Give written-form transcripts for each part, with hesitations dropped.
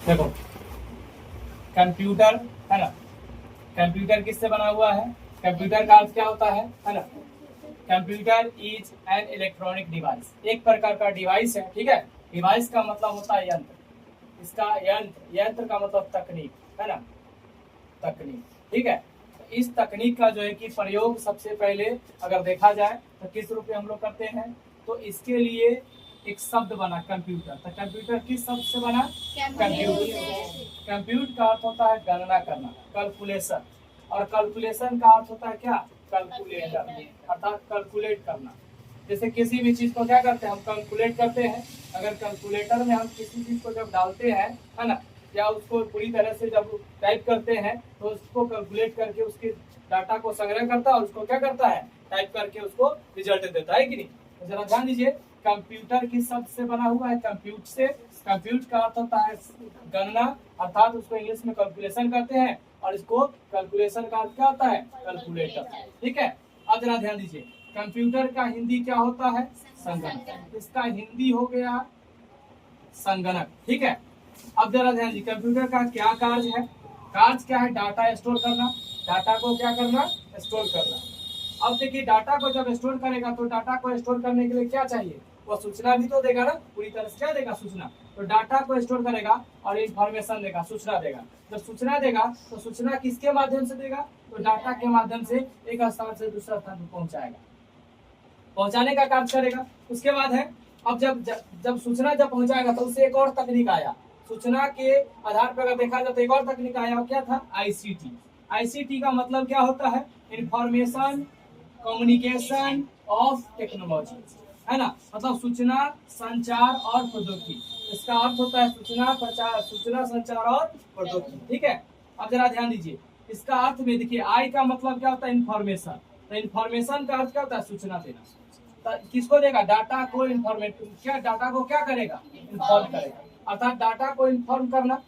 देखो कंप्यूटर है ना, कंप्यूटर किससे बना हुआ है? कंप्यूटर का अर्थ क्या होता है ना? Computer is an electronic device, एक प्रकार का डिवाइस है, ठीक है। डिवाइस का मतलब होता है यंत्र, इसका यंत्र का मतलब तकनीक है ना, तकनीक, ठीक है। तो इस तकनीक का जो है कि प्रयोग सबसे पहले अगर देखा जाए तो किस रूप में हम लोग करते हैं, तो इसके लिए एक शब्द बना कंप्यूटर। तो कंप्यूटर किस शब्द से बना? कंप्यूट। कंप्यूट का अर्थ होता है गणना करना, कैलकुलेशन, और कैलकुलेशन का अर्थ होता है क्या? कैलकुलेटर, अर्थात कैलकुलेट करना। जैसे किसी भी चीज को क्या करते हैं हम? कैलकुलेट करते हैं। अगर कैलकुलेटर में हम किसी चीज को जब डालते हैं है ना, या उसको पूरी तरह से जब टाइप करते हैं तो उसको कैलकुलेट करके उसके डाटा को संग्रह करता है और उसको क्या करता है? टाइप करके उसको रिजल्ट देता है कि नहीं। तो जरा ध्यान दीजिए, कंप्यूटर किस शब्द से बना हुआ है? कंप्यूट से। कंप्यूट का अर्थ होता है गणना, अर्थात उसको इंग्लिश में कैलकुलेशन करते हैं, और इसको कैलकुलेशन का अर्थ क्या होता है? कैलकुलेटर, ठीक है। अब जरा ध्यान दीजिए, कंप्यूटर का हिंदी क्या होता है? संगणक। इसका हिंदी हो गया संगणक, ठीक है। अब जरा ध्यान दीजिए, कंप्यूटर का क्या कार्य है? कार्य क्या है? डाटा स्टोर करना, डाटा को क्या करना? स्टोर करना। अब देखिए, डाटा को जब स्टोर करेगा तो डाटा को स्टोर करने के लिए क्या चाहिए? वो सूचना भी तो देगा ना, पूरी तरह से क्या देगा? सूचना। तो डाटा को स्टोर करेगा और इंफॉर्मेशन देगा, सूचना देगा। जब सूचना देगा तो सूचना किसके माध्यम से देगा? तो डाटा के माध्यम से एक स्थान से दूसरा स्थान पर पहुंचाएगा, पहुंचाने का कार्य करेगा। उसके बाद है, अब जब सूचना जब पहुंचाएगा तो उससे एक और तकनीक आया, सूचना के आधार पर अगर देखा जाए तो एक और तकनीक आया, क्या था? आईसीटी। आईसीटी का मतलब क्या होता है? इंफॉर्मेशन कम्युनिकेशन ऑफ टेक्नोलॉजी, है ना, मतलब सूचना संचार और प्रौद्योगिकी। इसका अर्थ होता है सूचना प्रचार, सूचना संचार और प्रौद्योगिकी, ठीक है। अब जरा ध्यान दीजिए, इसका अर्थ में देखिए, आई का मतलब क्या होता है? इंफॉर्मेशन। तो इंफॉर्मेशन का अर्थ क्या होता है? सूचना देना। तो किसको देगा? डाटा को इंफॉर्मेट, क्या डाटा को क्या करेगा? इन्फॉर्म करेगा, अर्थात डाटा को इन्फॉर्म करना।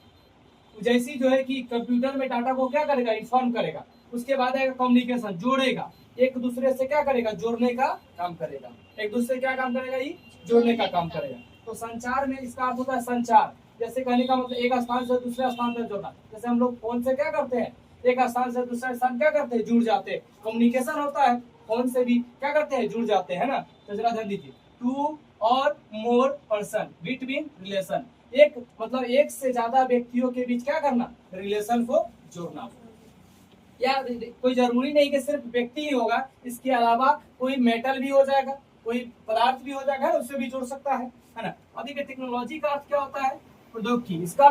जैसी जो है कि कंप्यूटर में डाटा को क्या करेगा? इन्फॉर्म करेगा। उसके बाद आएगा कम्युनिकेशन, जोड़ेगा, एक दूसरे से क्या करेगा? जोड़ने का काम करेगा। एक दूसरे क्या काम करेगा? ये जोड़ने का काम करेगा। तो संचार में इसका अर्थ होता है संचार, जैसे कहने का मतलब एक स्थान से दूसरे स्थान पर जोड़ना। जैसे हम लोग फोन से क्या करते हैं? एक स्थान से दूसरे स्थान क्या करते हैं? जुड़ जाते हैं। कम्युनिकेशन होता है, फोन से भी क्या करते हैं? जुड़ जाते हैं ना। तो जरा ध्यान दीजिए, टू और मोर पर्सन बिटवीन रिलेशन, एक मतलब एक से ज्यादा व्यक्तियों के बीच क्या करना? रिलेशन को जोड़ना। या कोई जरूरी नहीं कि सिर्फ व्यक्ति ही होगा, इसके अलावा कोई मेटल भी हो जाएगा, कोई पदार्थ भी हो जाएगा, उससे भी जोड़ सकता है ना। अभी के टेक्नोलॉजी का अर्थ क्या होता है? प्रौद्योगिकी। इसका